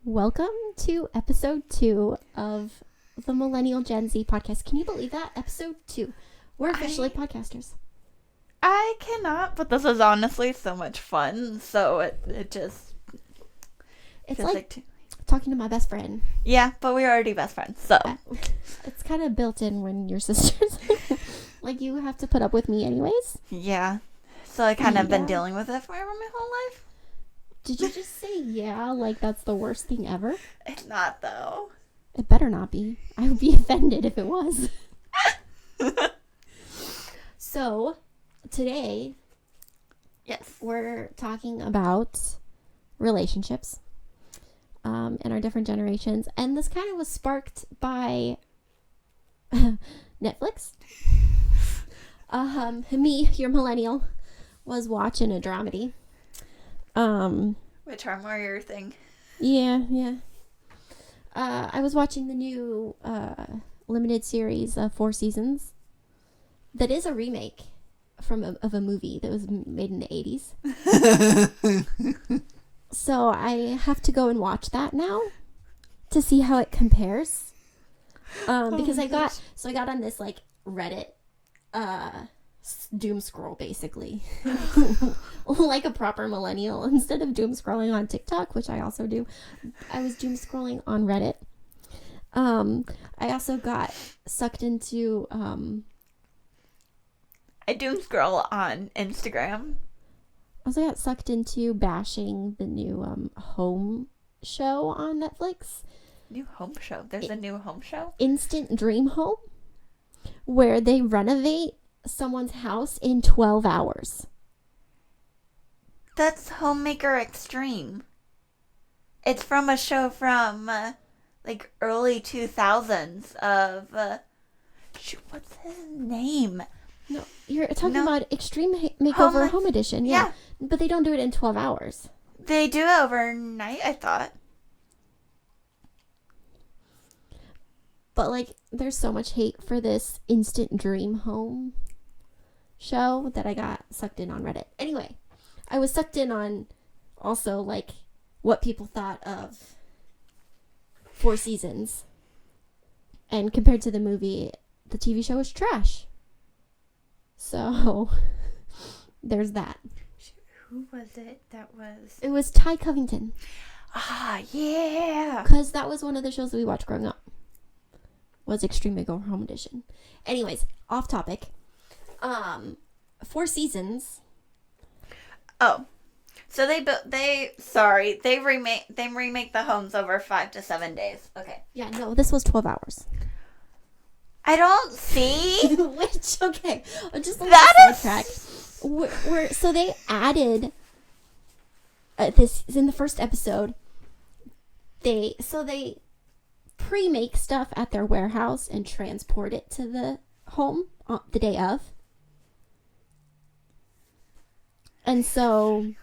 Welcome to episode 2 of the Millennial Gen Z podcast. Can you believe that? Episode 2. We're officially podcasters. I cannot, but this is honestly so much fun. So it just... It's like talking to my best friend. Yeah, but we're already best friends, so... It's kind of built in when you're sisters. Like, you have to put up with me anyways. Yeah. So I kind of been dealing with it for my whole life. Did you just say yeah? Like, that's the worst thing ever? It's not, though. It better not be. I would be offended if it was. So, today... Yes. We're talking about relationships. In our different generations. And this kind of was sparked by Netflix. Me, your millennial, was watching a dramedy. Which are more your thing. Yeah. I was watching the new limited series of 4 seasons. That is a remake of a movie that was made in the 80s. So I have to go and watch that now to see how it compares. Because I got on this like Reddit doom scroll basically. Like a proper millennial. Instead of doom scrolling on TikTok, which I also do, I was doom scrolling on Reddit. I also got sucked into I doom scroll on Instagram. I also got sucked into bashing the new home show on Netflix. New home show? There's a new home show? Instant Dream Home, where they renovate someone's house in 12 hours. That's Homemaker Extreme. It's from a show from like early 2000s of what's his name? No, you're talking about Extreme Makeover Home Edition. Yeah. But they don't do it in 12 hours. They do it overnight, I thought. But like, there's so much hate for this Instant Dream Home show that I got sucked in on Reddit. Anyway, I was sucked in on also like what people thought of 4 seasons. And compared to the movie, the TV show was trash. So, there's that. Who was it that was... It was Ty Covington. Ah, yeah! Because that was one of the shows that we watched growing up. Was Extreme Makeover Home Edition. Anyways, off topic. 4 seasons. Oh. So they remake the homes over 5 to 7 days. Okay. Yeah, no, this was 12 hours. I don't see. Which, okay. Just a that little is... sidetrack. So they added, this is in the first episode, they pre-make stuff at their warehouse and transport it to the home on the day of. And so,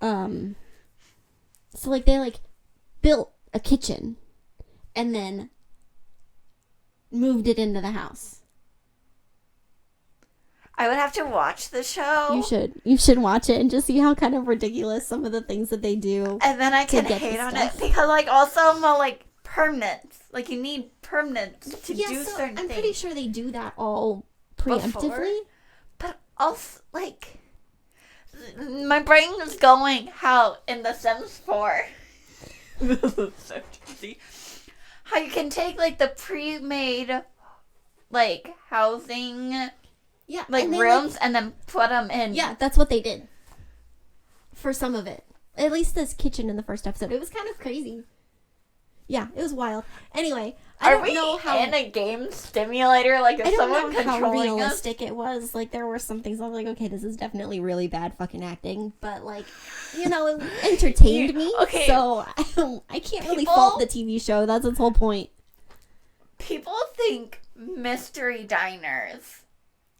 they built a kitchen and then moved it into the house. I would have to watch the show. You should watch it and just see how kind of ridiculous some of the things that they do. And then I can hate on it because also permanents. Like you need permanents to do certain things. I'm pretty sure they do that all preemptively. But also my brain is going how in The Sims 4. This is so cheesy. How you can take the pre-made housing rooms and then put them in. Yeah, that's what they did. For some of it. At least this kitchen in the first episode. It was kind of crazy. Yeah, it was wild. Anyway, I don't know how... in a game simulator? Is someone controlling us? I don't know how realistic it was. There were some things I was like, okay, this is definitely really bad fucking acting. But, it entertained me. Okay. So, I can't really fault the TV show. That's its whole point. People think mystery diners,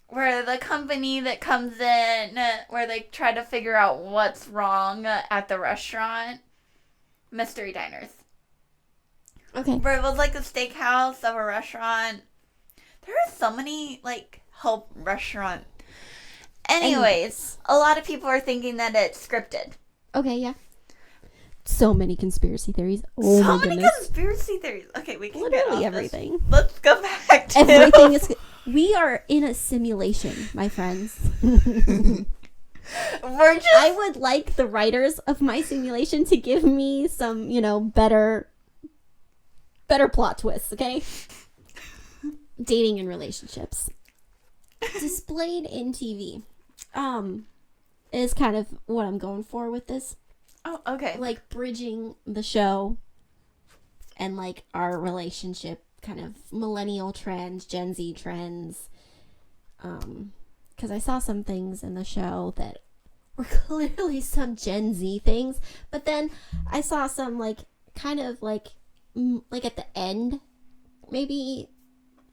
where the company that comes in, where they try to figure out what's wrong at the restaurant. Mystery diners. Okay. Where it was a steakhouse of a restaurant. There are so many, help restaurant. Anyways, a lot of people are thinking that it's scripted. Okay, yeah. So many conspiracy theories. Oh so my many goodness. conspiracy theories. Okay, we can Literally get off everything. This. Let's go back to Everything is. We are in a simulation, my friends. We're just. I would like the writers of my simulation to give me some, better plot twists, okay? Dating and relationships. Displayed in TV. Is kind of what I'm going for with this. Oh, okay. Like bridging the show and like our relationship, kind of millennial trends, Gen Z trends. Because I saw some things in the show that were clearly some Gen Z things, but then I saw some like kind of like at the end, maybe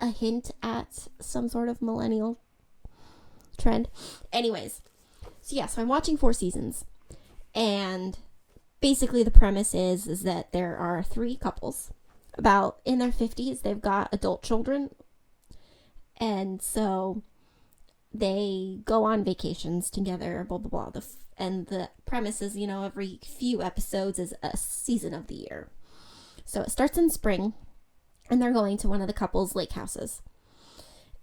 a hint at some sort of millennial trend. Anyways, so I'm watching 4 seasons, and basically the premise is that there are 3 couples about in their 50s. They've got adult children, and so they go on vacations together, blah blah blah. And the premise is, every few episodes is a season of the year. So it starts in spring, and they're going to one of the couple's lake houses,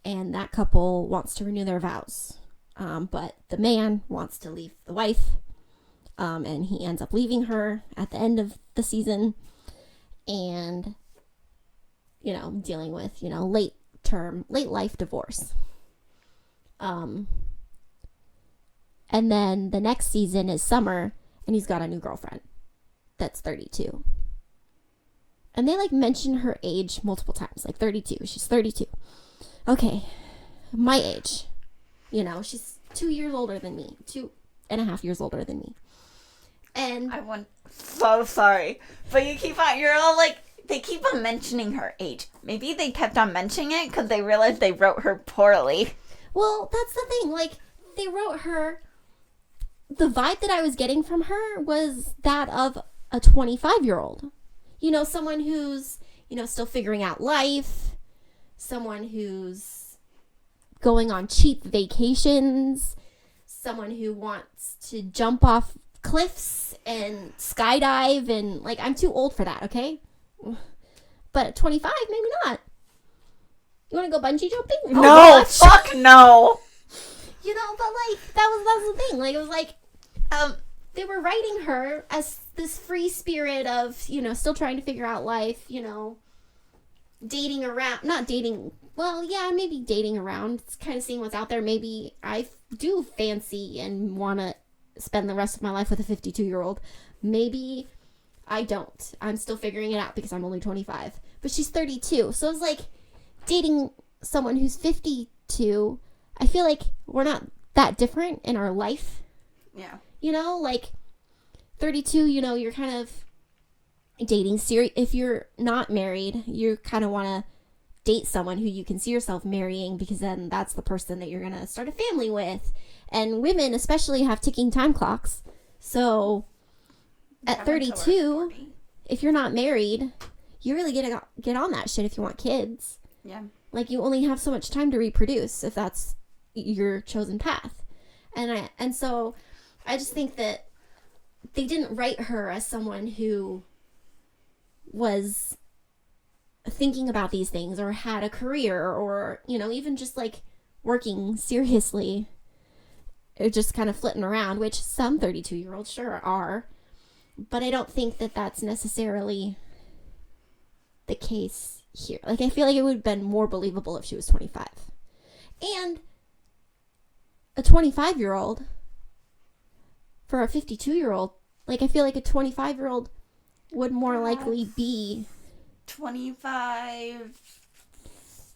and that couple wants to renew their vows, but the man wants to leave the wife, and he ends up leaving her at the end of the season, and dealing with late life divorce. And then the next season is summer, and he's got a new girlfriend that's 32. And they like mention her age multiple times, like 32. She's 32. Okay, my age. She's 2 years older than me, 2.5 years older than me. And so sorry, but you're all like, they keep on mentioning her age. Maybe they kept on mentioning it because they realized they wrote her poorly. Well, that's the thing. Like, they wrote her. The vibe that I was getting from her was that of a 25-year-old. Someone who's, still figuring out life. Someone who's going on cheap vacations. Someone who wants to jump off cliffs and skydive. And, like, I'm too old for that, okay? But at 25, maybe not. You want to go bungee jumping? No, fuck no. But like that was the thing. Like it was like, they were writing her as this free spirit of still trying to figure out life. Dating around, not dating. Well, yeah, maybe dating around. It's kind of seeing what's out there. Maybe I do fancy and want to spend the rest of my life with a 52-year-old. Maybe I don't. I'm still figuring it out because I'm only 25. But she's 32, so it's like. Dating someone who's 52, I feel like we're not that different in our life. Yeah. Like 32, you're kind of dating serious. If you're not married, you kind of want to date someone who you can see yourself marrying, because then that's the person that you're going to start a family with. And women especially have ticking time clocks. So at 32, if you're not married, you really get on that shit if you want kids. Yeah. Like, you only have so much time to reproduce if that's your chosen path. And so I just think that they didn't write her as someone who was thinking about these things or had a career or, even just like working seriously, or just kind of flitting around, which some 32-year-olds sure are. But I don't think that that's necessarily the case here. Like, I feel like it would have been more believable if she was 25. And a 25-year-old for a 52-year-old, like, I feel like a 25-year-old would more likely be 25,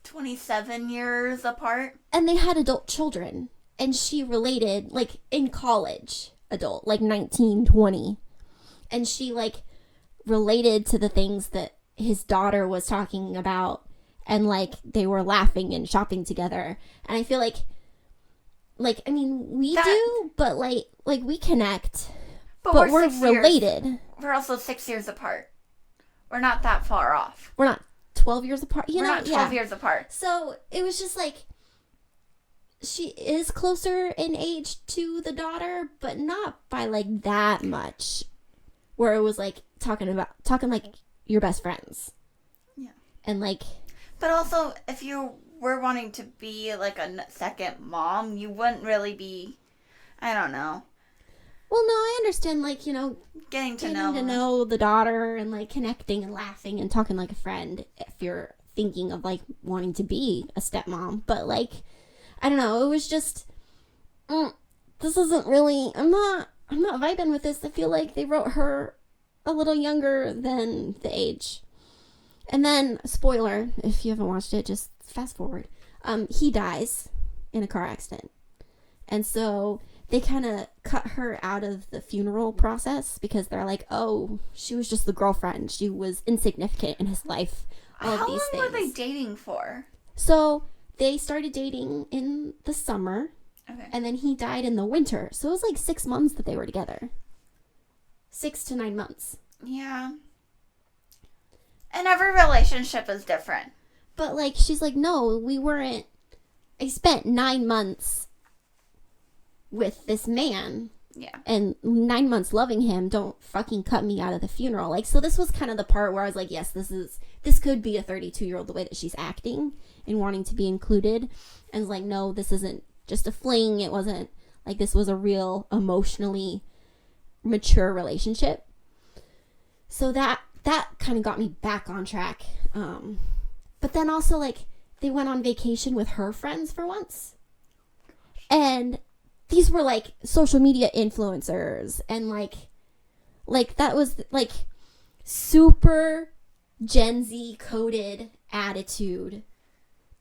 27 years apart. And they had adult children, and she related, like, in college, adult, like 19, 20. And she, like, related to the things that his daughter was talking about, and like they were laughing and shopping together. And I feel like I mean, we do, but like we connect, but we're related. We're also 6 years apart. We're not that far off. We're not 12 years apart. We're not 12 years apart. So it was just like, she is closer in age to the daughter, but not by like that much. Where it was like talking like your best friends. Yeah. And like. But also, if you were wanting to be like a second mom, you wouldn't really be, I don't know. Well, no, I understand, like, you know, getting to know the daughter and like connecting and laughing and talking like a friend if you're thinking of like wanting to be a stepmom. But like, I don't know, it was just, this isn't really, I'm not vibing with this. I feel like they wrote her a little younger than the age. And then, spoiler, if you haven't watched it, just fast forward. He dies in a car accident. And so they kind of cut her out of the funeral process because they're like, oh, she was just the girlfriend. She was insignificant in his life. All of these things. How long were they dating for? So they started dating in the summer. Okay. And then he died in the winter. So it was like 6 months that they were together. 6 to 9 months. Yeah. And every relationship is different. But like, she's like, no, we weren't. I spent 9 months with this man. Yeah. And 9 months loving him. Don't fucking cut me out of the funeral. Like, so this was kind of the part where I was like, yes, this could be a 32-year-old, the way that she's acting and wanting to be included. And it's like, no, this isn't just a fling. It wasn't like, this was a real emotionally mature relationship. So that kind of got me back on track. But then also, like, they went on vacation with her friends for once. And these were, like, social media influencers. And, like that was, like, super Gen Z coded attitude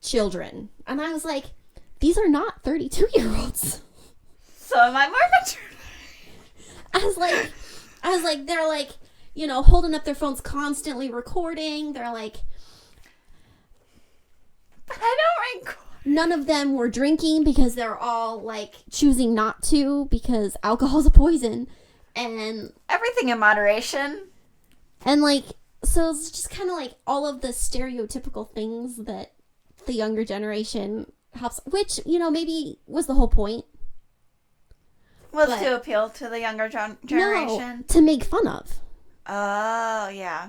children. And I was like, these are not 32-year-olds. So am I more mature? I was like, they're, like, you know, holding up their phones, constantly recording. They're like... But I don't recall. None of them were drinking because they're all, like, choosing not to because alcohol's a poison. And... everything in moderation. And, like, so it's just kind of, like, all of the stereotypical things that the younger generation helps... Which, you know, maybe was the whole point. Was to appeal to the younger generation? No, to make fun of. Oh, yeah.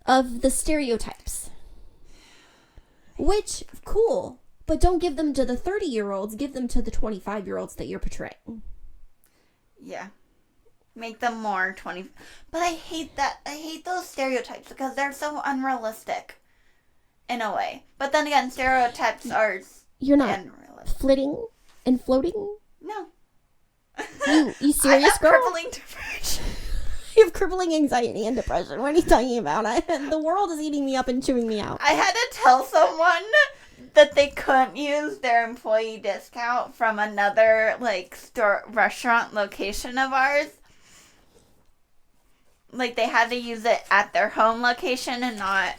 Of the stereotypes. Which, cool. But don't give them to the 30-year-olds. Give them to the 25-year-olds that you're portraying. Yeah. Make them more 20. But I hate that. I hate those stereotypes because they're so unrealistic. In a way. But then again, stereotypes are You're not unrealistic. flitting and floating? No. You serious, girl? I have crippling depression. You have crippling anxiety and depression. What are you talking about? The world is eating me up and chewing me out. I had to tell someone that they couldn't use their employee discount from another, like, restaurant location of ours. Like, they had to use it at their home location and not...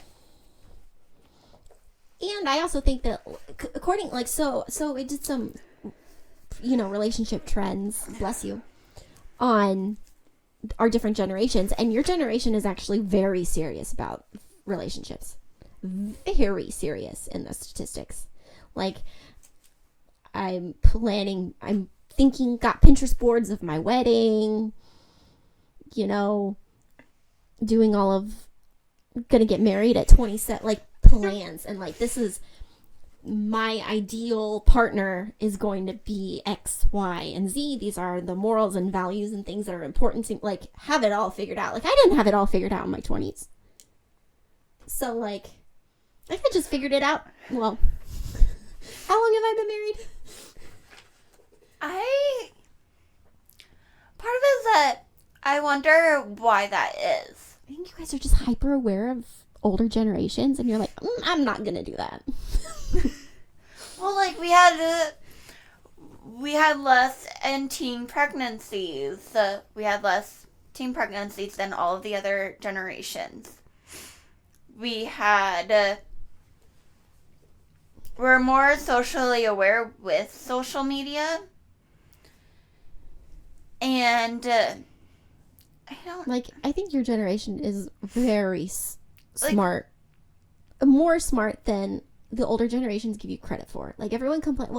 And I also think that, according, like, so it did some, you know, relationship trends, bless you, on our different generations. And your generation is actually very serious about relationships. Very serious in the statistics. Like, I'm thinking, got Pinterest boards of my wedding, you know, doing all of, gonna get married at 27, like, plans. And, like, this is, my ideal partner is going to be X, Y, and Z. These are the morals and values and things that are important to, like, have it all figured out. Like, I didn't have it all figured out in my 20s. So, like, I just figured it out. Well, how long have I been married? Part of it is that I wonder why that is. I think you guys are just hyper aware of older generations, and you're like, I'm not gonna do that. Well, like, we had less teen pregnancies. We had less teen pregnancies than all of the other generations. We're more socially aware with social media. And, I think your generation is very smart. More smart than the older generations give you credit for. Like, everyone complains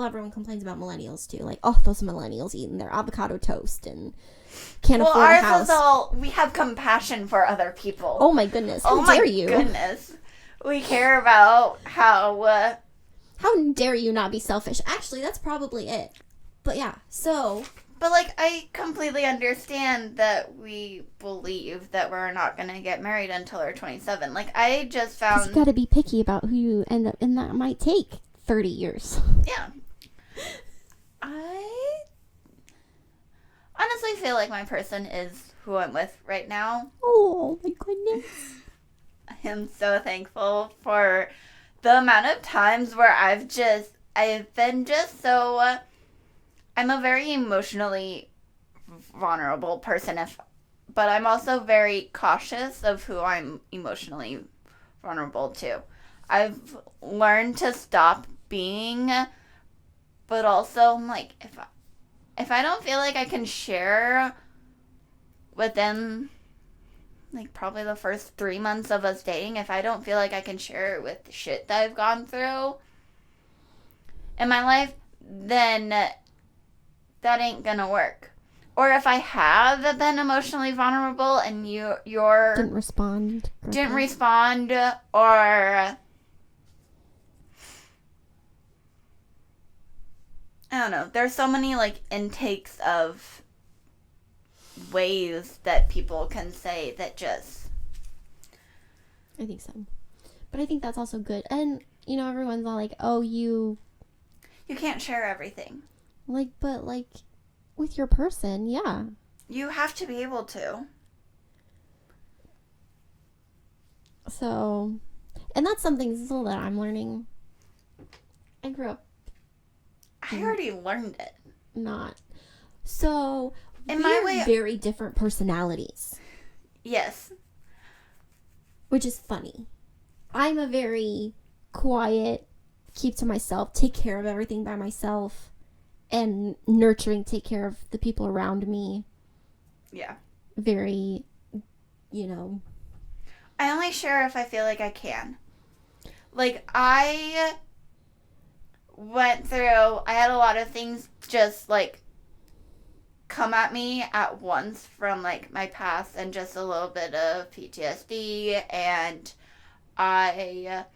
about millennials too. Like, oh, those millennials eating their avocado toast and can't afford a house. Ours is we have compassion for other people. Oh my goodness, how dare you? Oh my goodness. We care about how dare you not be selfish? Actually, that's probably it. But yeah, so... But, like, I completely understand that we believe that we're not going to get married until we're 27. Like, I just found... You gotta be picky about who you end up... And that might take 30 years. Yeah. I honestly feel like my person is who I'm with right now. Oh, my goodness. I am so thankful for the amount of times where I've been just so... I'm a very emotionally vulnerable person, but I'm also very cautious of who I'm emotionally vulnerable to. I've learned to stop being, but also, I'm like, if I don't feel like I can share within, like, probably the first 3 months of us dating, if I don't feel like I can share with the shit that I've gone through in my life, then that ain't gonna work. Or if I have been emotionally vulnerable and you're didn't respond, or I don't know. There's so many, like, intakes of ways that people can say that just... I think so. But I think that's also good. And, you know, everyone's all like, oh, you can't share everything. Like, but, like, with your person, yeah. You have to be able to. So, and that's something still that I'm learning. I grew up. I already learned it. Not. So, in my way, very different personalities. Yes. Which is funny. I'm a very quiet, keep to myself, take care of everything by myself, and nurturing, take care of the people around me. Yeah. Very, you know. I only share if I feel like I can. Like, I had a lot of things just, like, come at me at once from, like, my past and just a little bit of PTSD, and I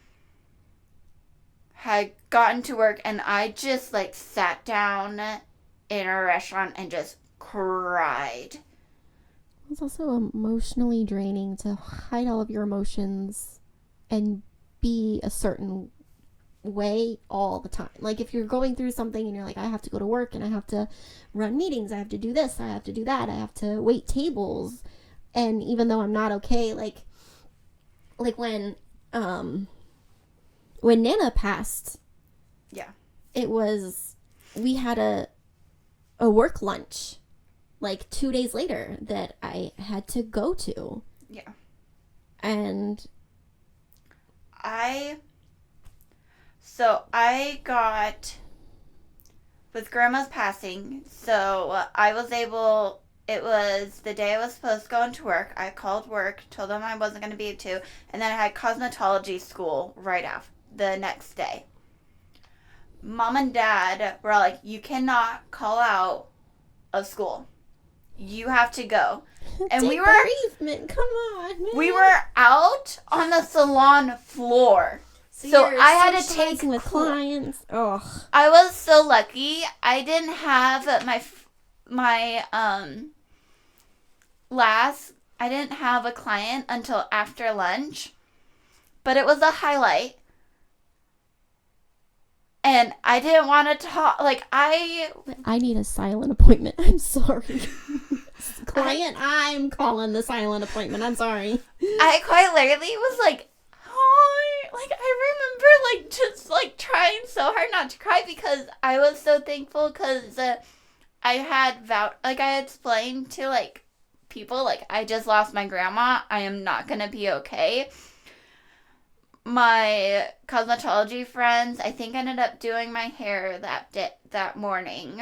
had gotten to work and I just, like, sat down in a restaurant and just cried. It's also emotionally draining to hide all of your emotions and be a certain way all the time. Like, if you're going through something and you're like, I have to go to work and I have to run meetings, I have to do this, I have to do that, I have to wait tables, and even though I'm not okay, like when Nana passed, yeah, it was, we had a work lunch like 2 days later that I had to go to. Yeah. And I got, with Grandma's passing, so I was able, it was the day I was supposed to go into work. I called work, told them I wasn't going to be able to, and then I had cosmetology school right after, the next day. Mom and Dad were like, you cannot call out of school. You have to go. And we were bereavement. Come on, man. We were out on the salon floor. So I had to take with clients. Oh, I was so lucky. I didn't have I didn't have a client until after lunch, but it was a highlight. And I didn't want to talk, like, I need a silent appointment. I'm sorry. Client, I'm calling the silent appointment. I'm sorry. I quite literally was like, hi. Like, I remember, like, just, like, trying so hard not to cry because I was so thankful because I had I explained to, like, people, like, I just lost my grandma. I am not going to be okay. My cosmetology friends, I think, ended up doing my hair that morning.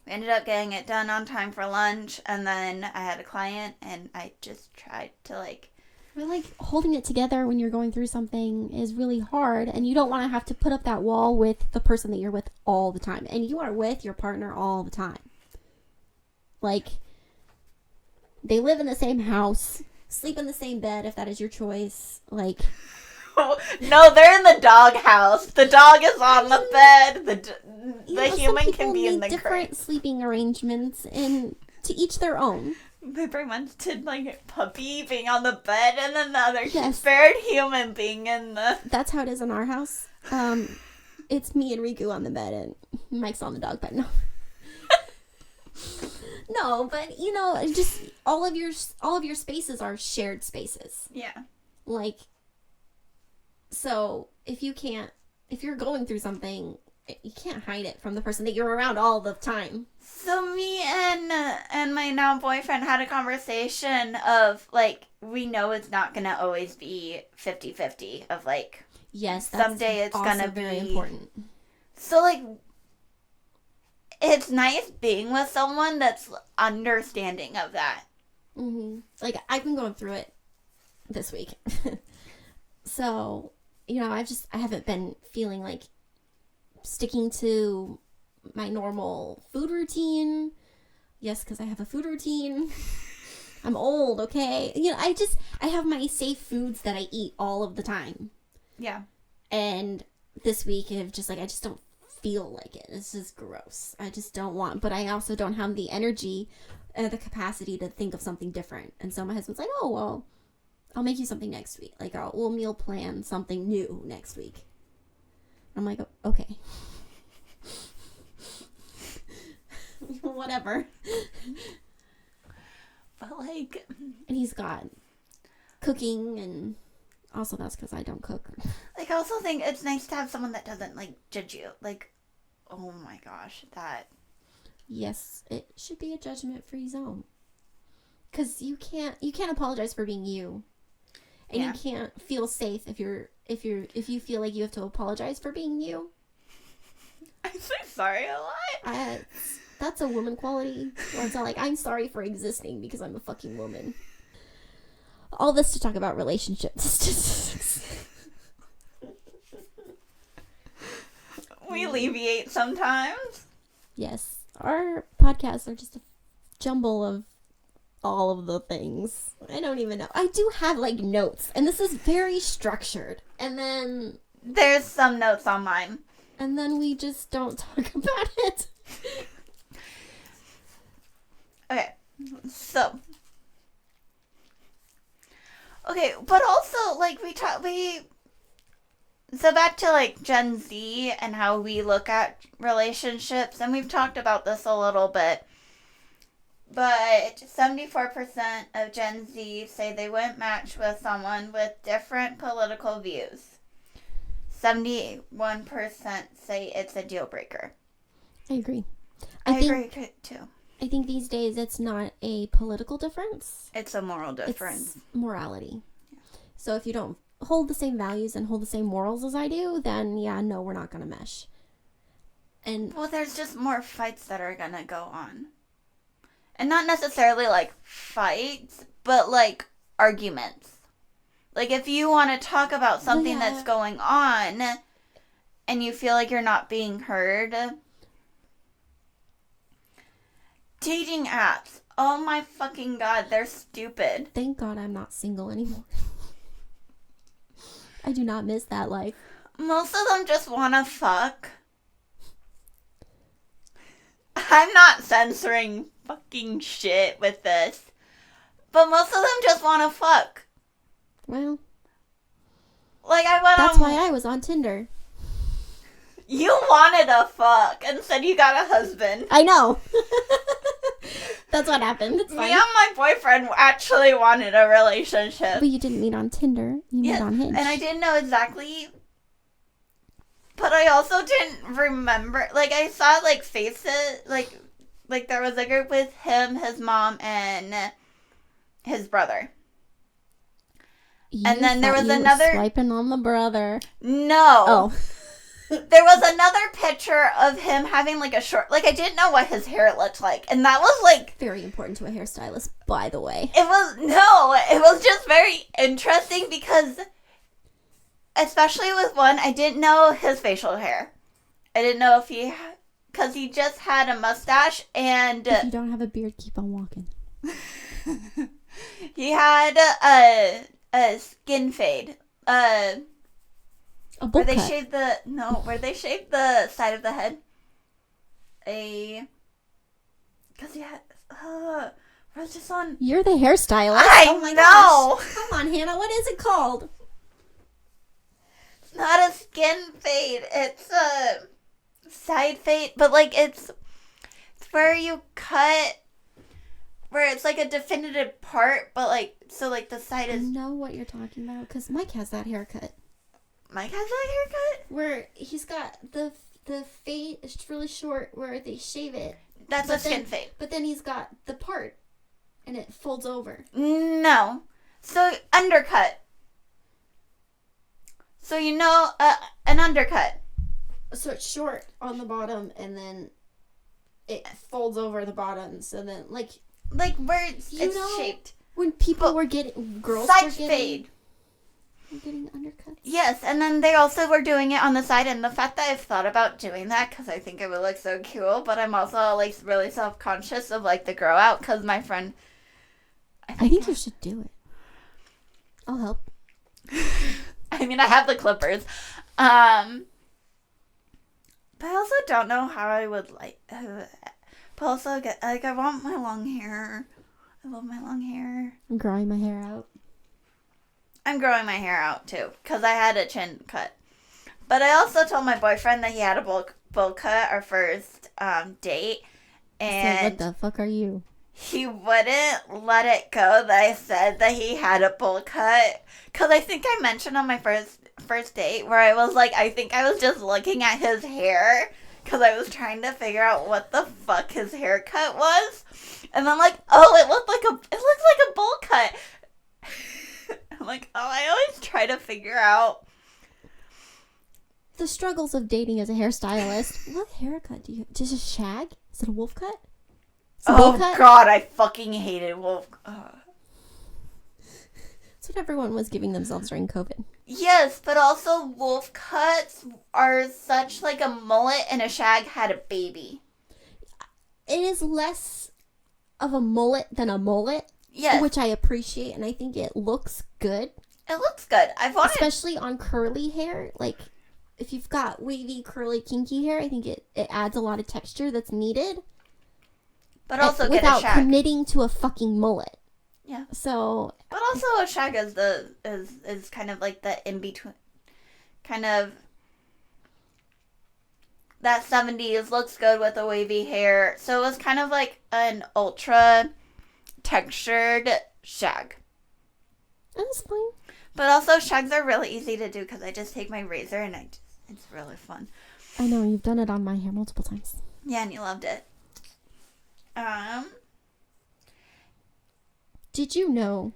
We ended up getting it done on time for lunch, and then I had a client, and I just tried to, like, Or like holding it together when you're going through something is really hard, and you don't want to have to put up that wall with the person that you're with all the time. And you are with your partner all the time. Like, they live in the same house, sleep in the same bed if that is your choice. Like, no, they're in the dog house. The dog is on the bed. The human can be in the different crate. sleeping arrangements, and to each their own. They pretty much did like puppy being on the bed and then the other Yes. bird human being in the. That's how it is in our house. It's me and Riku on the bed, and Mike's on the dog bed. No. No, but you know, just all of your spaces are shared spaces. Yeah. Like, so if you're going through something, you can't hide it from the person that you're around all the time. So me and my now boyfriend had a conversation of like, we know it's not gonna always be 50-50 of like, yes, that's someday it's also gonna very be important. So like, it's nice being with someone that's understanding of that. Mm-hmm. Like, I've been going through it this week. So, you know, I haven't been feeling like sticking to my normal food routine. Yes, because I have a food routine. I'm old, okay? You know, I have my safe foods that I eat all of the time. Yeah. And this week, I just don't feel like it. It's just gross. I just don't want, but I also don't have the energy, the capacity to think of something different. And so my husband's like, oh, well, I'll make you something next week. Like, we'll meal plan something new next week. I'm like, okay. Whatever. But like, and he's got cooking, and also that's because I don't cook. Like, I also think it's nice to have someone that doesn't like judge you. Like, oh my gosh, that. Yes, it should be a judgment-free zone. Because you can't apologize for being you, and you can't feel safe if you feel like you have to apologize for being you. I'm so sorry a lot. That's a woman quality. Where it's not like, I'm sorry for existing because I'm a fucking woman. All this to talk about relationship statistics. We alleviate sometimes. Yes. Our podcasts are just a jumble of all of the things. I don't even know. I do have like notes, and this is very structured. And then there's some notes on mine. And then we just don't talk about it. Okay. So. Okay, but also like so back to like Gen Z and how we look at relationships, and we've talked about this a little bit. But 74% of Gen Z say they wouldn't match with someone with different political views. 71% say it's a deal breaker. I agree. I agree too. I think these days it's not a political difference. It's a moral difference. It's morality. Yeah. So if you don't hold the same values and hold the same morals as I do, then yeah, no, we're not going to mesh. And well, there's just more fights that are going to go on. And not necessarily like fights, but like arguments. Like if you want to talk about something that's going on and you feel like you're not being heard. Dating apps. Oh my fucking god, they're stupid. Thank God I'm not single anymore. I do not miss that life. Most of them just want to fuck. I'm not censoring fucking shit with this. But most of them just want to fuck. Well. Like I went That's why I was on Tinder. You wanted a fuck and said you got a husband. I know. That's what happened. It's fine. Me and my boyfriend actually wanted a relationship. But you didn't meet on Tinder. You met on Hinge. And I didn't know exactly. But I also didn't remember. Like, I saw, like, faces. Like there was a group with him, his mom, and his brother. You and then there was another. Swiping on the brother. No. Oh. There was another picture of him having like a short, like I didn't know what his hair looked like, and that was like Very important to a hairstylist, by the way. it was just very interesting because, especially with one, I didn't know his facial hair. I didn't know if because he just had a mustache and If you don't have a beard, keep on walking. he had a skin fade. A bowl Where they cut. shaved the side of the head. Because he had, was just on. You're the hairstylist. I oh my know. Gosh. Come on, Hannah. What is it called? It's not a skin fade. It's a side fade, but like it's where you cut, where it's like a definitive part, but like so like the side I is. know what you're talking about because Mike has that haircut. Mike has that haircut. Where he's got the fade. It's really short where they shave it. That's But a skin then- fade. But then he's got the part, and it folds over. No. So undercut. So you know an undercut. So it's short on the bottom, and then it folds over the bottom. So then, like Where it's shaped. when people But were getting girls Side were getting, fade. were getting undercuts. Yes, and then they also were doing it on the side, and the fact that I've thought about doing that because I think it would look so cool, but I'm also like really self-conscious of like the grow out because my friend. I think you should do it. I'll help. I mean, I have the clippers, but I also don't know how I would like. But also, I want my long hair. I love my long hair. I'm growing my hair out. I'm growing my hair out too because I had a chin cut. But I also told my boyfriend that he had a bowl cut our first date, and So what the fuck are you? he wouldn't let it go that I said that he had a bowl cut. Because I think I mentioned on my first date where I was like, I think I was just looking at his hair because I was trying to figure out what the fuck his haircut was. And then like, oh, it looks like a bowl cut. I'm like, oh, I always try to figure out. The struggles of dating as a hairstylist. What haircut do you? Just a shag? Is it a wolf cut? It's a bowl Oh cut? God, I fucking hated wolf. That's what everyone was giving themselves during COVID. Yes, but also wolf cuts are such like a mullet and a shag had a baby. It is less of a mullet than a mullet, Yes, which I appreciate, and I think it looks good, it looks good. I've wanted. especially on curly hair. Like, if you've got wavy, curly, kinky hair, I think it adds a lot of texture that's needed. But also get a without shag. committing to a fucking mullet. Yeah. So But also a shag is kind of like the in between, kind of that 70s looks good with the wavy hair. So it was kind of like an ultra textured shag. that's fine. But also shags are really easy to do because I just take my razor and it's really fun. I know you've done it on my hair multiple times. Yeah, and you loved it. Did you know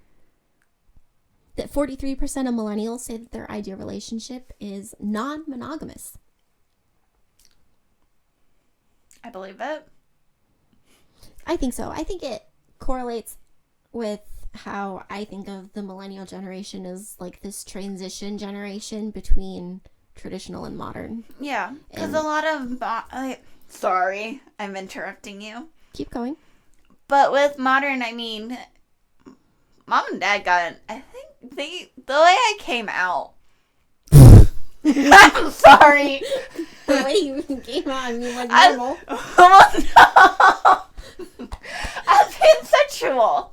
that 43% of millennials say that their ideal relationship is non-monogamous? I believe it. I think so. I think it correlates with how I think of the millennial generation as like this transition generation between traditional and modern. Yeah, because And- a lot of sorry, I'm interrupting you. Keep going. But with modern, I mean, mom and dad got. I think the way I came out. I'm sorry. The way you came on me like As, normal. oh no, as pansexual.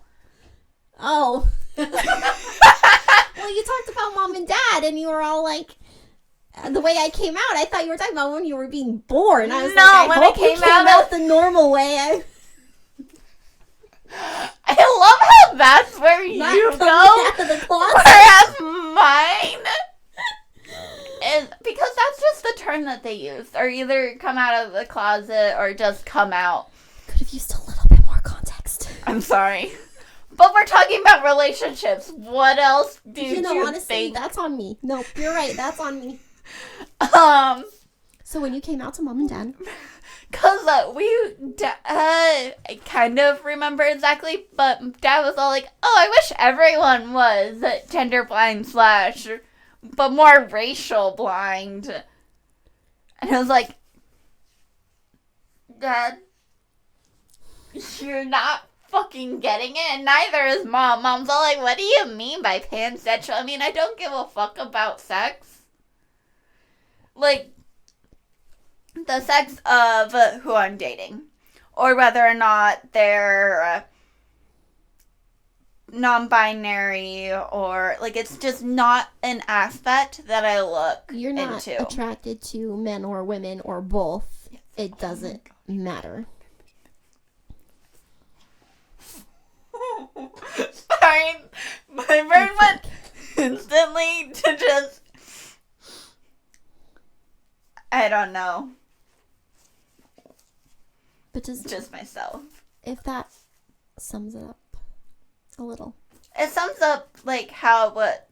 Oh. Well, you talked about mom and dad, and you were all like, the way I came out, I thought you were talking about when you were being born. I was No, like, when I I hope you came came out out the normal way. I love how that's where you Not go. coming out of the closet. Whereas mine is because that's just the term that they use, or either come out of the closet or just come out. Could have used a little bit more context. I'm sorry. But we're talking about relationships. What else do you Honestly, think? that's on me. No, you're right. That's on me. So when you came out to mom and dad, because I kind of remember exactly, but dad was all like, oh, I wish everyone was gender blind / but more racial blind. And I was like, Dad, you're not fucking getting it, and neither is mom. Mom's all like, what do you mean by pansexual? I mean, I don't give a fuck about sex. Like, the sex of who I'm dating, or whether or not they're non-binary, or like it's just not an aspect that I look you're not into. attracted to men or women or both. Yes. It doesn't matter. Sorry, my brain went instantly to just, I don't know. But just myself. If that sums it up a little. It sums up like how what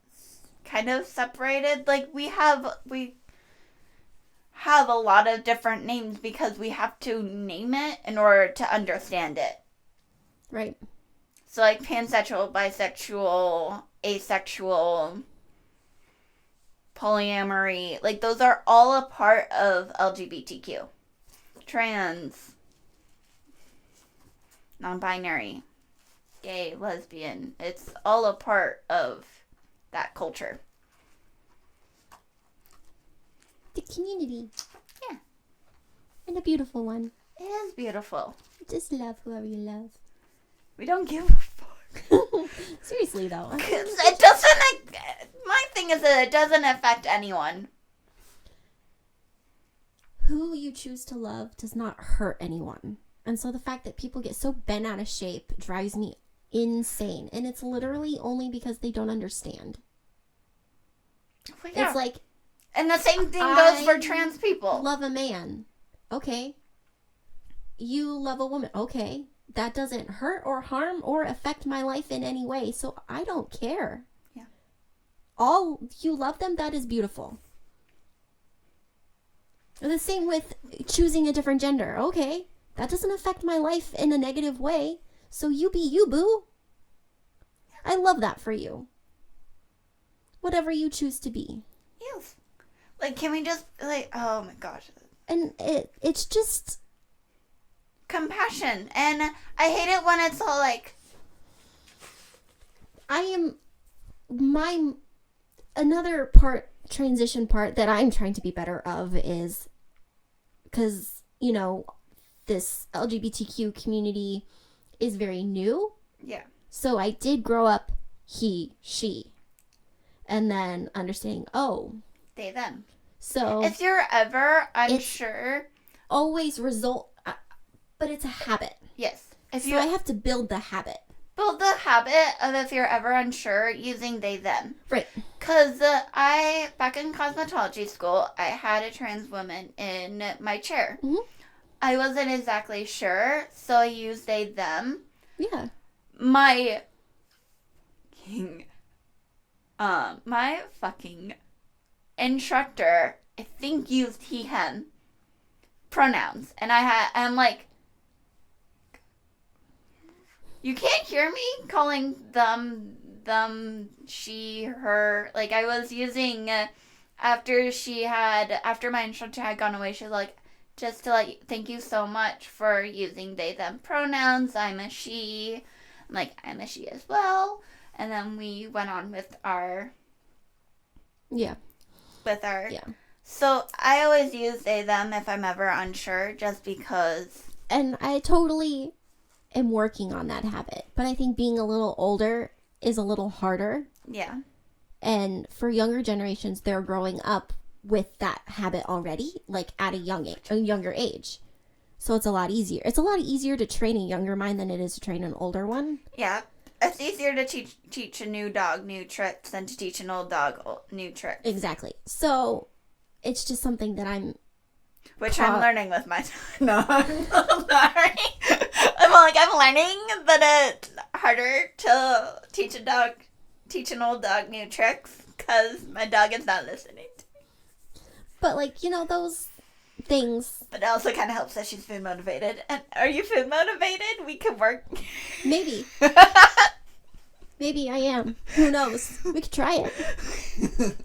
kind of separated. Like we have a lot of different names because we have to name it in order to understand it. Right. So like pansexual, bisexual, asexual, polyamory, like those are all a part of LGBTQ. Trans, non-binary, gay, lesbian, it's all a part of that culture. The community. Yeah. And a beautiful one. It is beautiful. Just love whoever you love. We don't give a fuck. Seriously, though. It doesn't... My thing is that it doesn't affect anyone. Who you choose to love does not hurt anyone. And so the fact that people get so bent out of shape drives me insane. And it's literally only because they don't understand. Well, yeah. It's like... And the same thing goes for trans people. Love a man. Okay. You love a woman. Okay. That doesn't hurt or harm or affect my life in any way. So I don't care. Yeah. All you love them, that is beautiful. The same with choosing a different gender. Okay. That doesn't affect my life in a negative way. So you be you, boo. I love that for you. Whatever you choose to be. Yes. Like, can we just, like, oh my gosh. And it's just... compassion. And I hate it when it's all like... Another transition part that I'm trying to be better of is... Because, you know, this LGBTQ community is very new. Yeah. So I did grow up he, she. And then understanding, oh... they, them. So... if you're ever unsure... always result... but it's a habit. Yes. So I have to build the habit. Build the habit of if you're ever unsure using they, them. Right. Because back in cosmetology school, I had a trans woman in my chair. Mm-hmm. I wasn't exactly sure, so I used they, them. Yeah. My fucking instructor, I think, used he, him pronouns. And I'm like, you can't hear me calling them, she, her. Like, I was using, after my instructor had gone away, she was like, just to thank you so much for using they, them pronouns. I'm a she. I'm like, I'm a she as well. And then we went on with our... yeah. Yeah. So I always use they, them if I'm ever unsure, just because... and I totally am working on that habit. But I think being a little older is a little harder. Yeah. And for younger generations, they're growing up with that habit already, like at a younger age. So it's a lot easier. It's a lot easier to train a younger mind than it is to train an older one. Yeah. It's easier to teach a new dog new tricks than to teach an old dog new tricks. Exactly. So it's just something that I'm... which I'm learning with my... no, I'm sorry. I'm learning that it's harder to teach an old dog new tricks because my dog is not listening to me. But, like, you know, those things. But it also kind of helps that she's food motivated. And are you food motivated? We could work. Maybe. Maybe I am. Who knows? We could try it.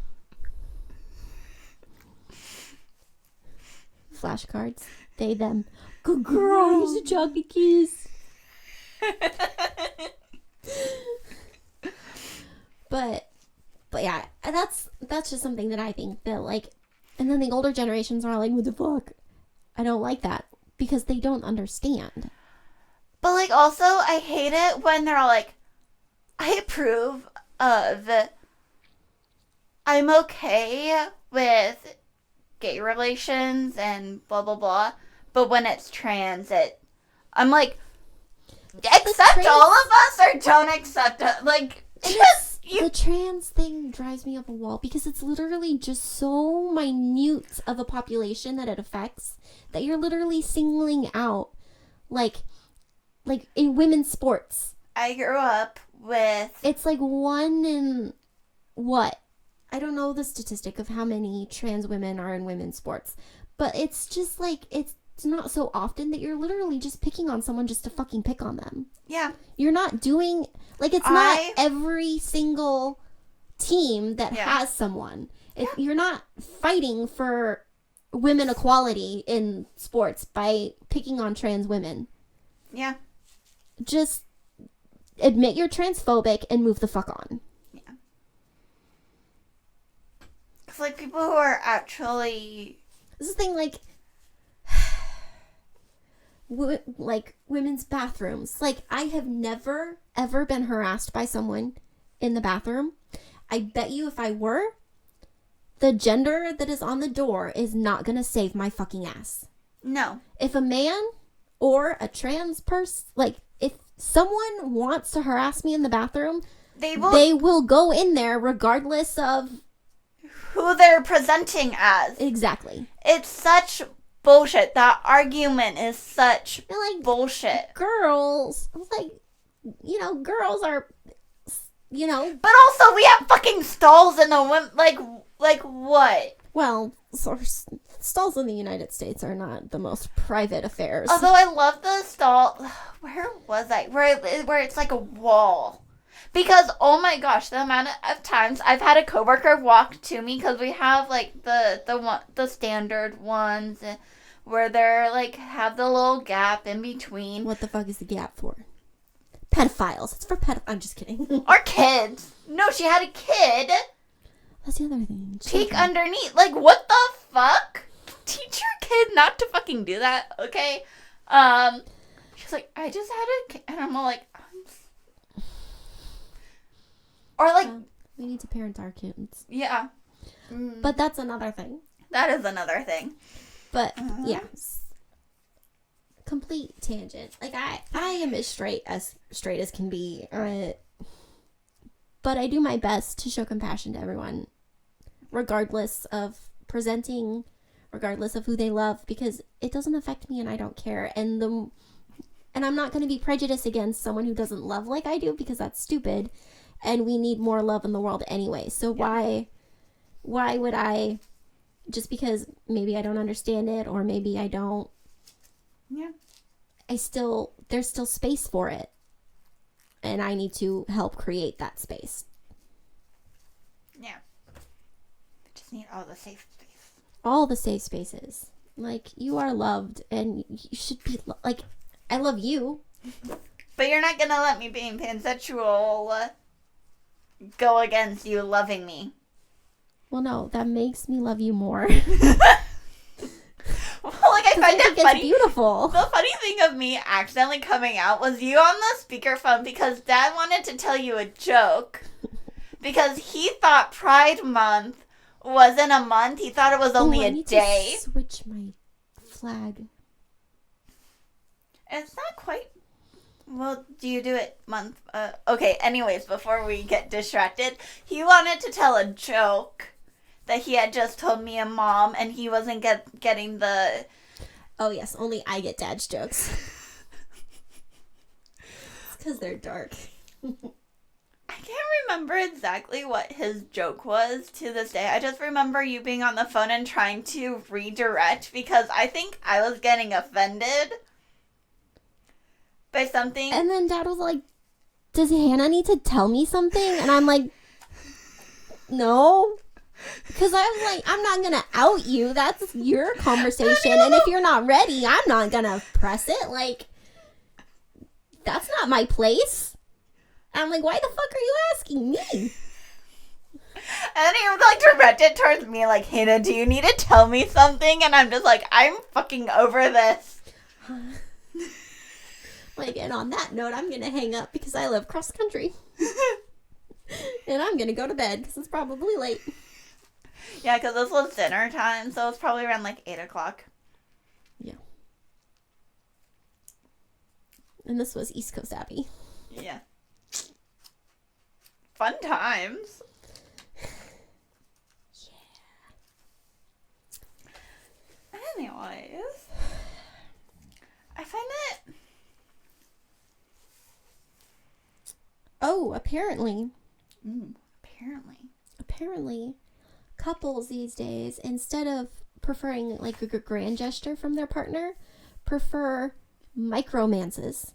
Flashcards. They, them. Good girl. Here's a chocolate kiss. But yeah, that's just something that I think that, like, and then the older generations are like, what the fuck? I don't like that because they don't understand. But, like, also, I hate it when they're all like, I approve of, I'm okay with gay relations and blah, blah, blah. But when it's trans, I'm like, accept all of us or don't accept it. Like, the trans thing drives me up a wall because it's literally just so minute of a population that it affects that you're literally singling out, like in women's sports. I grew up with... It's like 1 in what? I don't know the statistic of how many trans women are in women's sports, but it's just like, it's not so often that you're literally just picking on someone just to fucking pick on them. Yeah. You're not doing, like, it's not every single team that has someone. You're not fighting for women equality in sports by picking on trans women. Yeah. Just admit you're transphobic and move the fuck on. Yeah. Because, like, people who are actually... This is the thing, like women's bathrooms. Like, I have never, ever been harassed by someone in the bathroom. I bet you if I were, the gender that is on the door is not going to save my fucking ass. No. If a man or a trans person, like, if someone wants to harass me in the bathroom, they will go in there regardless of who they're presenting as. Exactly. It's such bullshit. That argument is such bullshit. Girls, like, girls are, But also, we have fucking stalls in the women, like what? Well, stalls in the United States are not the most private affairs. Although I love the stall. Where was I? Where it's like a wall. Because, oh my gosh, the amount of times I've had a coworker walk to me, because we have, like, the standard ones where they're, like, have the little gap in between. What the fuck is the gap for? Pedophiles. It's for I'm just kidding. Or kids. No, she had a kid. That's the other thing. Peek underneath. Like, what the fuck? Teach your kid not to fucking do that, okay? She's like, I just had a kid. And I'm all like, or like... we need to parent our kids. Yeah. But that's another thing. That is another thing. But, yeah. Complete tangent. Like, I am as straight as can be. But I do my best to show compassion to everyone. Regardless of presenting, regardless of who they love. Because it doesn't affect me and I don't care. And I'm not going to be prejudiced against someone who doesn't love like I do. Because that's stupid. And we need more love in the world anyway. So why would I, just because maybe I don't understand it or maybe I don't, there's still space for it. And I need to help create that space. Yeah. We just need all the safe space. All the safe spaces. Like, you are loved and you should be, like, I love you. But you're not going to let me being pansexual go against you loving me. Well, no, that makes me love you more. Well, like, I find it funny. It's beautiful. The funny thing of me accidentally coming out was you on the speakerphone because Dad wanted to tell you a joke. Because he thought Pride Month wasn't a month. He thought it was only a day. To switch my flag. It's not quite... Well, do you do it month? Okay, anyways, before we get distracted, he wanted to tell a joke that he had just told me and Mom, and he wasn't getting the... Oh, yes, only I get Dad's jokes. It's because they're dark. I can't remember exactly what his joke was to this day. I just remember you being on the phone and trying to redirect because I think I was getting offended by something. And then Dad was like, does Hannah need to tell me something? And I'm like, no. Because I was like, I'm not going to out you. That's your conversation. And if you're not ready, I'm not going to press it. Like, that's not my place. And I'm like, why the fuck are you asking me? And then he would like direct it towards me like, Hannah, do you need to tell me something? And I'm just like, I'm fucking over this. Like, and on that note, I'm going to hang up because I live cross country. And I'm going to go to bed because it's probably late. Yeah, because this was dinner time, so it's probably around like 8 o'clock. Yeah. And this was East Coast Abby. Yeah. Fun times. Yeah. Anyways, I find it... Oh, apparently, couples these days, instead of preferring like a grand gesture from their partner, prefer micromances,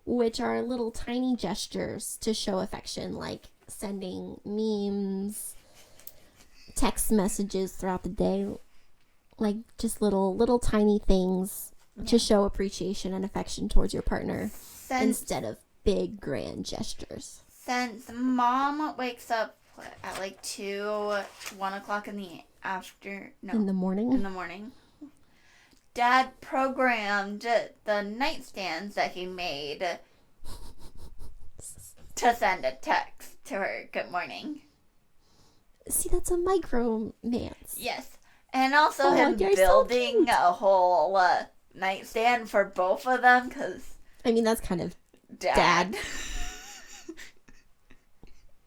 which are little tiny gestures to show affection, like sending memes, text messages throughout the day, like just little tiny things to show appreciation and affection towards your partner instead of big grand gestures. Since mom wakes up at like 1 o'clock in the in the morning, Dad programmed the nightstands that he made to send a text to her good morning. See, that's a micromance. Yes. And also him building a whole nightstand for both of them, because I mean, that's kind of Dad.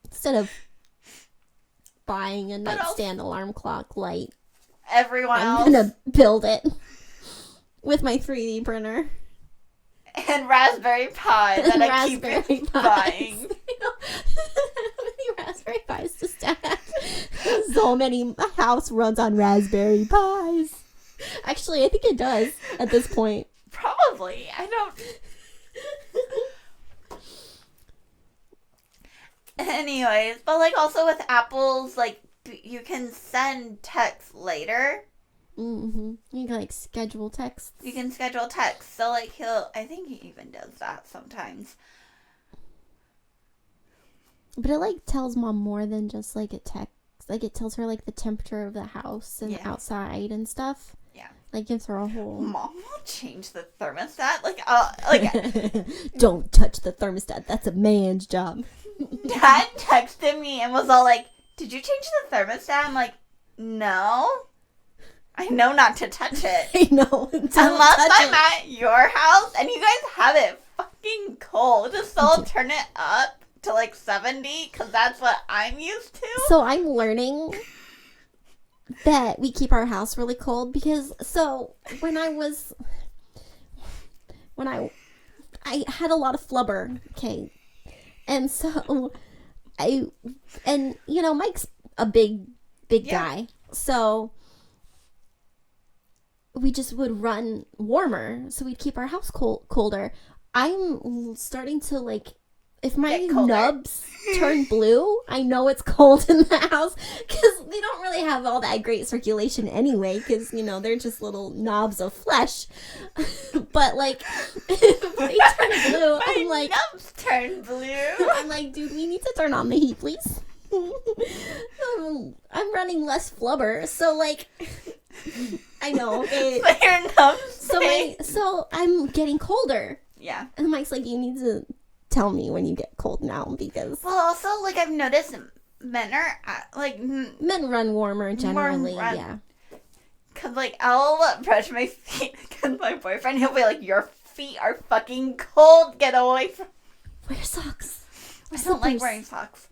Instead of buying a nightstand alarm clock light, everyone else, I'm gonna build it with my 3D printer and Raspberry Pi that I keep buying. How many Raspberry Pis does Dad have? So many. My house runs on Raspberry Pis. Actually, I think it does at this point. Probably. I don't. Anyways, but like also with Apple's, like you can send text later. Mm-hmm. You can like schedule texts. You can schedule text. So like I think he even does that sometimes. But it like tells mom more than just like a text. Like it tells her like the temperature of the house and outside and stuff. Yeah. Like gives her a whole. Mom will change the thermostat. Like Don't touch the thermostat. That's a man's job. Dad texted me and was all like, "Did you change the thermostat?" I'm like, "No. I know not to touch it. I know. Unless I'm at your house and you guys have it fucking cold. Just still turn it up to like 70 because that's what I'm used to." So I'm learning that we keep our house really cold because when I had a lot of flubber, okay, and so Mike's a big guy, so we just would run warmer, so we'd keep our house colder. I'm starting to like, if my nubs turn blue, I know it's cold in the house because they don't really have all that great circulation anyway because, they're just little knobs of flesh. But, like, if they turn blue, I'm like... nubs turn blue. I'm like, dude, we need to turn on the heat, please. I'm running less flubber, so, like... I know. So I'm getting colder. Yeah. And Mike's like, you need to tell me when you get cold now because... Well, also, like, I've noticed men are, like... Men run warmer generally, yeah. Because, like, I'll brush my feet because my boyfriend, he'll be like, your feet are fucking cold. Get away from... Wear socks. I don't like wearing socks.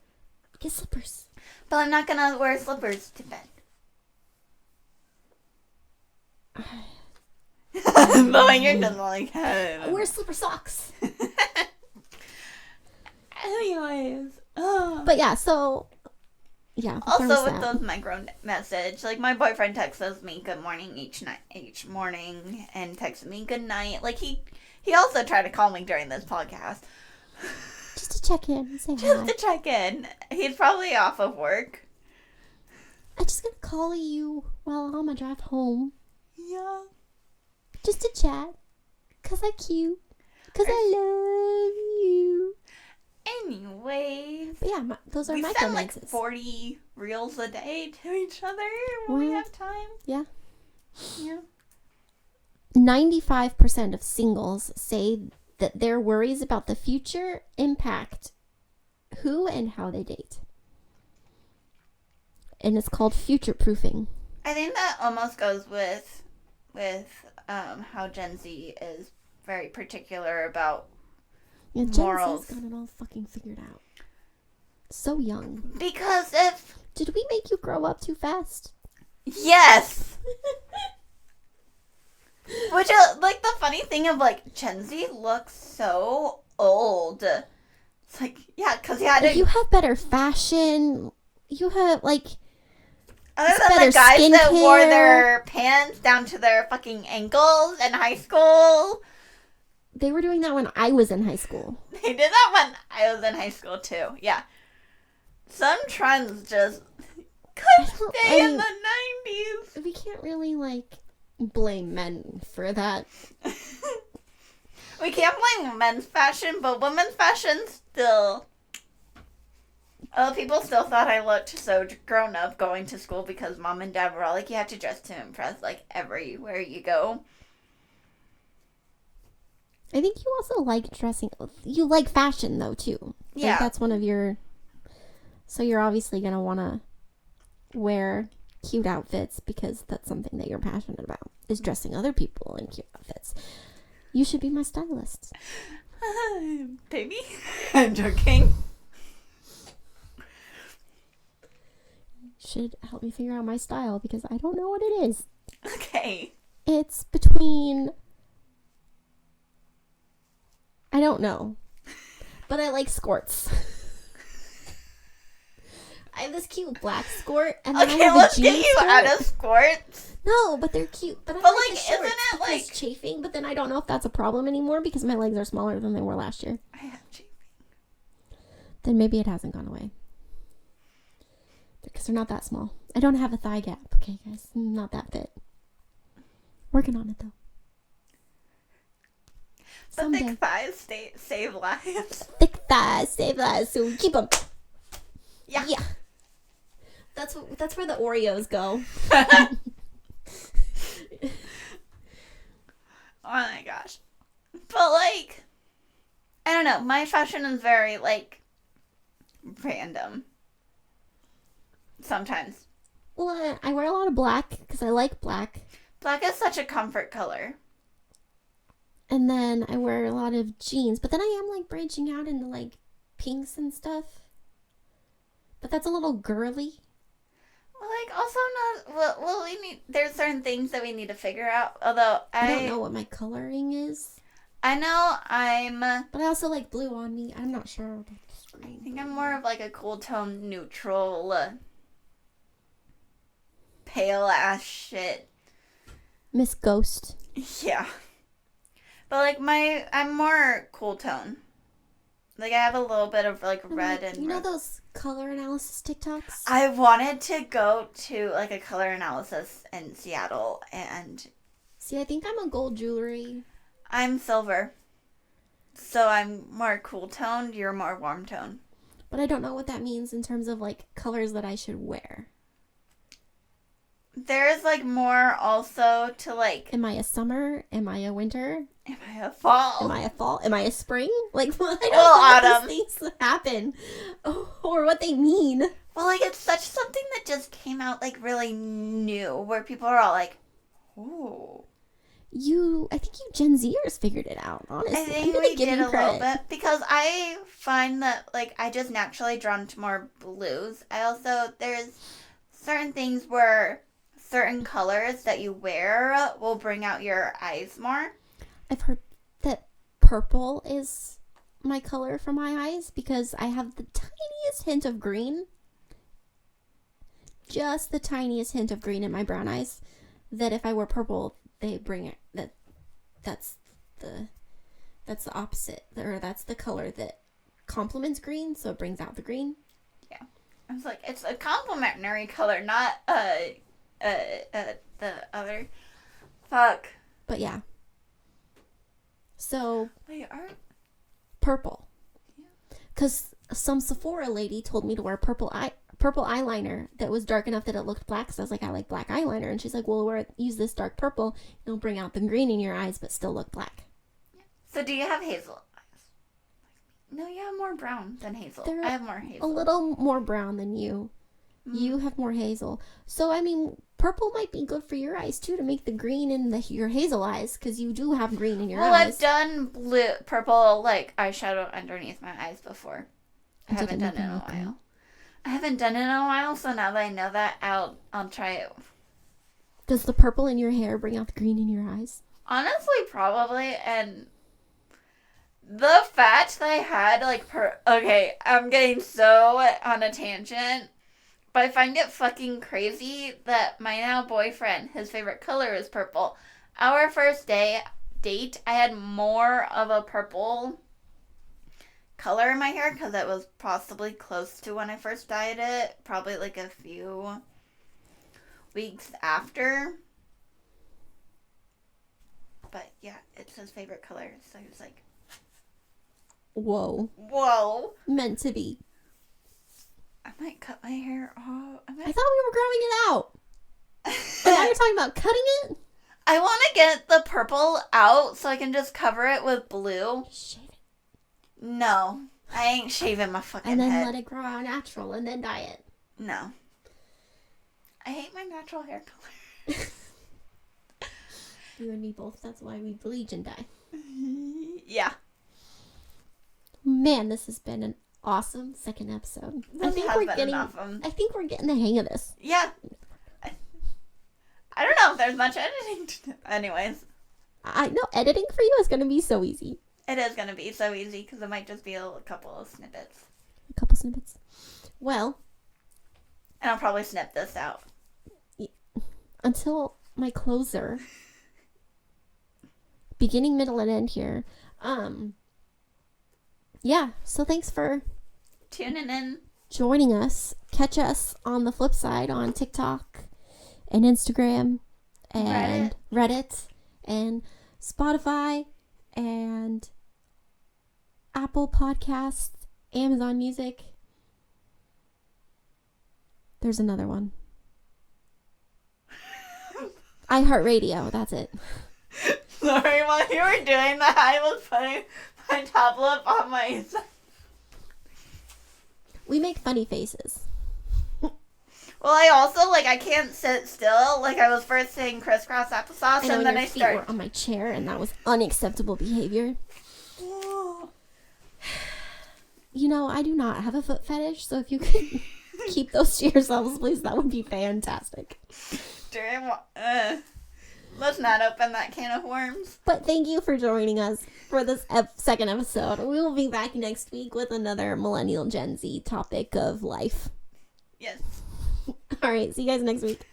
Get slippers. But I'm not going to wear slippers to bed. But when you're done, like... Wear slipper socks. Anyways, But yeah, so yeah. Also with those micro message, like my boyfriend texts me good morning each morning and texts me good night. Like he also tried to call me during this podcast. Just to check in, say Just hi. to check in. He's probably off of work. I'm just gonna call you while I'm on my drive home. Yeah. Just to chat. 'Cause I'm cute. 'Cause I love you. Anyways. But yeah, those are we micro send like messages. 40 reels a day to each other when we have time. Yeah. Yeah. 95% of singles say that their worries about the future impact who and how they date. And it's called future proofing. I think that almost goes with how Gen Z is very particular about morals. Gen Z's got it all fucking figured out. So young. Because if... Did we make you grow up too fast? Yes! Which is, like, the funny thing of, like, Gen Z looks so old. It's like, yeah, because you had to... You have better fashion. You have, like... Other than the guys that wore their pants down to their fucking ankles in high school. They were doing that when I was in high school. They did that when I was in high school, too. Yeah. Some trends just could stay in the 90s. We can't really, like, blame men for that. We can't blame men's fashion, but women's fashion still... people still thought I looked so grown up going to school because mom and dad were all like, you have to dress to impress, like, everywhere you go. I think you also like dressing. You like fashion, though, too. Yeah. Like, that's one of your... So you're obviously going to want to wear cute outfits because that's something that you're passionate about, is dressing other people in cute outfits. You should be my stylist. Baby? I'm joking. Should help me figure out my style because I don't know what it is. Okay. It's between... I don't know. But I like skirts. I have this cute black skirt and then I have let's a get jean you skirt. out of skirts. No, but they're cute. But I But, like like, the shorts isn't it, because like... chafing? But then I don't know if that's a problem anymore because my legs are smaller than they were last year. I have chafing. Then maybe it hasn't gone away. Because they're not that small. I don't have a thigh gap, okay, guys? I'm not that fit. Working on it, though. But Someday. thick thighs save lives. Thick thighs save lives, so keep them. Yeah. Yeah. That's where the Oreos go. Oh my gosh. But, like, I don't know. My fashion is very, like, random. Sometimes. Well, I wear a lot of black because I like black. Black is such a comfort color. And then I wear a lot of jeans. But then I am, like, branching out into, like, pinks and stuff. But that's a little girly. Well, like, also not... Well, we need... There's certain things that we need to figure out. Although, I don't know what my coloring is. I know I'm... But I also like blue on me. I'm not sure about the screen. I think I'm more of, like, a cool tone neutral... pale-ass shit. Miss Ghost. Yeah. But, like, I'm more cool tone. Like, I have a little bit of, like, red and... You know those color analysis TikToks? I wanted to go to, like, a color analysis in Seattle, and... See, I think I'm a gold jewelry. I'm silver. So I'm more cool toned, you're more warm toned. But I don't know what that means in terms of, like, colors that I should wear. There's, like, more also to, like... Am I a summer? Am I a winter? Am I a fall? Am I a fall? Am I a spring? Like, I don't Well, know what autumn. these things happen. Or what they mean. Well, like, it's such something that just came out, like, really new. Where people are all like, ooh. I think you Gen Zers figured it out, honestly. I think we did a little bit. Because I find that, like, I just naturally drawn to more blues. There's certain things where certain colors that you wear will bring out your eyes more. I've heard that purple is my color for my eyes because I have the tiniest tiniest hint of green, just the tiniest hint of green in my brown eyes, that if I wear purple, they bring it, that's the opposite, or that's the color that complements green, so it brings out the green. Yeah. I was like, it's a complementary color, not the other. Fuck. But yeah. So They are purple. Yeah. Because some Sephora lady told me to wear purple eyeliner that was dark enough that it looked black. So I was like, I like black eyeliner. And she's like, well, use this dark purple. It'll bring out the green in your eyes, but still look black. So do you have hazel eyes? No, you have more brown than hazel. They're I have more hazel. A little more brown than you. You have more hazel. So, I mean, purple might be good for your eyes, too, to make the green in your hazel eyes, because you do have green in your eyes. Well, I've done purple, like, eyeshadow underneath my eyes before. I haven't done it in a while. I haven't done it in a while, so now that I know that, I'll try it. Does the purple in your hair bring out the green in your eyes? Honestly, probably, and the fact that I had, like, okay, I'm getting so on a tangent, but I find it fucking crazy that my now boyfriend, his favorite color is purple. Our first date, I had more of a purple color in my hair because it was possibly close to when I first dyed it. Probably like a few weeks after. But yeah, it's his favorite color. So he was like, Whoa. Meant to be. I might cut my hair off. I thought we were growing it out. But now you're talking about cutting it? I want to get the purple out so I can just cover it with blue. Shave it. No. I ain't shaving my fucking head. And then head. let it grow out natural and then dye it. No. I hate my natural hair color. You and me both. That's why we bleach and dye. Yeah. Man, this has been an awesome second episode. I think we're getting the hang of this. Yeah. I don't know if there's much editing to do. Anyways. I know editing for you is going to be so easy. It is going to be so easy because it might just be a couple of snippets. A couple snippets. Well. And I'll probably snip this out. Until my closer. Beginning, middle, and end here. Yeah, so thanks for tuning in, joining us. Catch us on the flip side on TikTok and Instagram and Reddit and Spotify and Apple Podcasts, Amazon Music. There's another one. iHeartRadio, that's it. Sorry, while you were doing that, I was putting my top lip on my... We make funny faces. Well, I also, I can't sit still. I was first saying crisscross applesauce, and then I started... were on my chair, and that was unacceptable behavior. You know, I do not have a foot fetish, so if you could keep those to yourselves, please, that would be fantastic. Let's not open that can of worms. But thank you for joining us for this second episode. We will be back next week with another Millennial Gen Z topic of life. Yes. All right. See you guys next week.